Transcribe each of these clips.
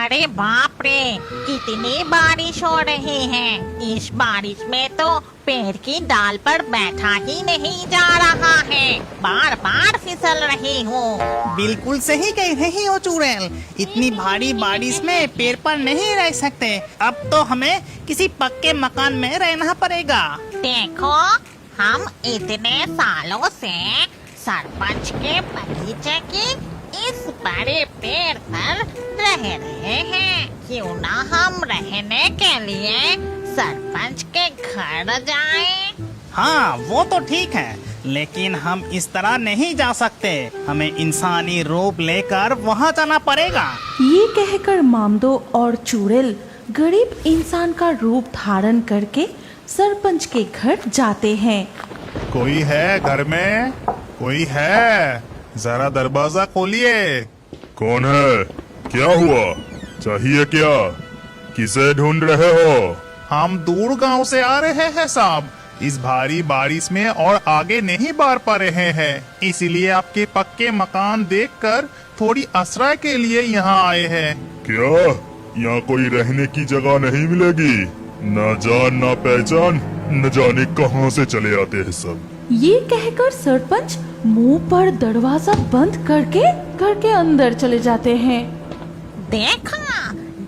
अरे बाप रे, कितनी बारिश हो रही है। इस बारिश में तो पेड़ की डाल पर बैठा ही नहीं जा रहा है, बार बार फिसल रही हूँ। बिल्कुल सही कह रही हो चुड़ैल, इतनी भारी बारिश में पेड़ पर नहीं रह सकते। अब तो हमें किसी पक्के मकान में रहना पड़ेगा। देखो, हम इतने सालों से सरपंच के बगीचे की इस बड़े पेड़ पर रह रहे हैं। क्यों ना हम रहने के लिए सरपंच के घर जाएं? हाँ, वो तो ठीक है, लेकिन हम इस तरह नहीं जा सकते। हमें इंसानी रूप लेकर वहाँ जाना पड़ेगा। ये कहकर मामदो और चुड़ैल गरीब इंसान का रूप धारण करके सरपंच के घर जाते हैं। कोई है घर में? कोई है? जरा दरवाजा खोलिए। कौन है? क्या हुआ? चाहिए क्या? किसे ढूंढ रहे हो? हम दूर गांव से आ रहे हैं साहब। इस भारी बारिश में और आगे नहीं बढ़ पा रहे हैं, इसीलिए आपके पक्के मकान देखकर थोड़ी आश्रय के लिए यहाँ आए हैं। क्या यहाँ कोई रहने की जगह नहीं मिलेगी? न जान न पहचान, न जाने कहाँ से चले आते हैं सब। ये कहकर सरपंच मुंह पर दरवाजा बंद करके घर के अंदर चले जाते हैं। देखा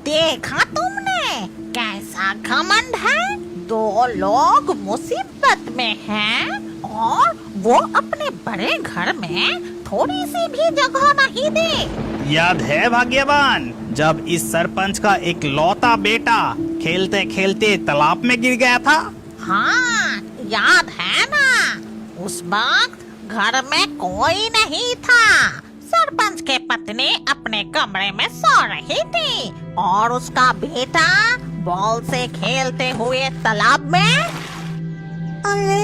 देखा तुमने, कैसा घमंड है। दो लोग मुसीबत में हैं और वो अपने बड़े घर में थोड़ी सी भी जगह नहीं दे। याद है भाग्यवान, जब इस सरपंच का एक लौता बेटा खेलते खेलते तालाब में गिर गया था? हाँ, याद है ना। उस वक्त घर में कोई नहीं था। सरपंच के पत्नी अपने कमरे में सो रही थी और उसका बेटा बॉल से खेलते हुए तालाब में। अरे,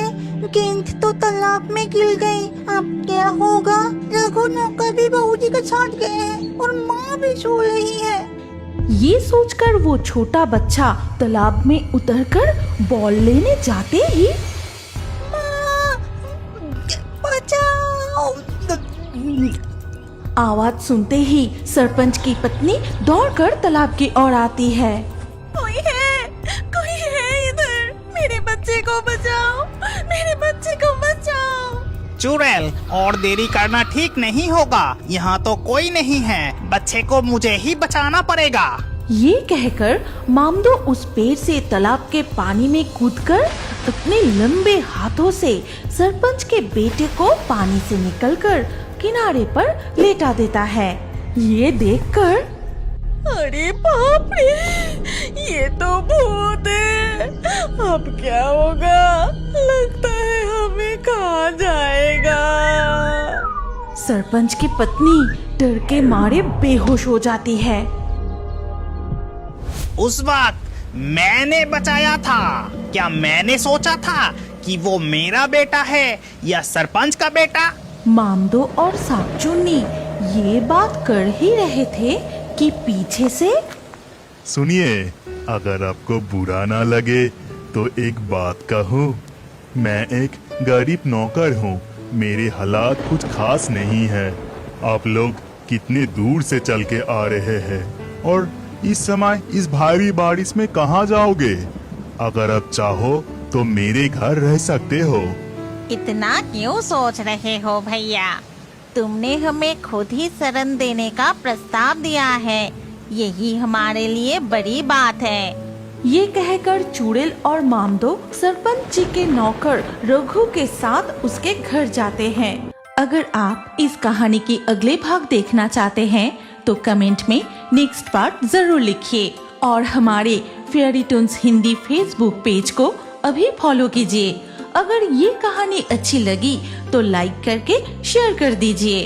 गेंद तो तालाब में गिर गई, अब क्या होगा? रघु नौकर भी बहूजी को छाट गए हैं और माँ भी सो रही है। ये सोचकर वो छोटा बच्चा तालाब में उतरकर बॉल लेने जाते ही बचाओ! आवाज सुनते ही सरपंच की पत्नी दौड़कर तालाब की ओर आती है। कोई है इधर, मेरे बच्चे को बचाओ, मेरे बच्चे को बचाओ। चुड़ैल, और देरी करना ठीक नहीं होगा। यहाँ तो कोई नहीं है, बच्चे को मुझे ही बचाना पड़ेगा। ये कहकर मामदो उस पेड़ से तालाब के पानी में कूदकर अपने लंबे हाथों से सरपंच के बेटे को पानी से निकलकर किनारे पर लेटा देता है। ये देखकर अरे बाप रे, ये तो भूत है। अब क्या होगा? लगता है हमें खा जाएगा। सरपंच की पत्नी डर के मारे बेहोश हो जाती है। उस वक्त मैंने बचाया था। क्या मैंने सोचा था कि वो मेरा बेटा है या सरपंच का बेटा? मामदो और सागचुन्नी ये बात कर ही रहे थे कि पीछे से सुनिए, अगर आपको बुरा ना लगे तो एक बात कहूँ। मैं एक गरीब नौकर हूँ, मेरे हालात कुछ खास नहीं है। आप लोग कितने दूर से चल के आ रहे हैं और इस समय इस भारी बारिश में कहाँ जाओगे? अगर आप चाहो तो मेरे घर रह सकते हो। इतना क्यों सोच रहे हो भैया? तुमने हमें खुद ही शरण देने का प्रस्ताव दिया है, यही हमारे लिए बड़ी बात है। ये कहकर चुड़ैल और मामदो सरपंच जी के नौकर रघु के साथ उसके घर जाते हैं। अगर आप इस कहानी की अगले भाग देखना चाहते हैं तो कमेंट में नेक्स्ट पार्ट जरूर लिखिए और हमारे fairy Toons Hindi Facebook page को अभी फॉलो कीजिए। अगर ये कहानी अच्छी लगी तो लाइक करके शेयर कर दीजिए।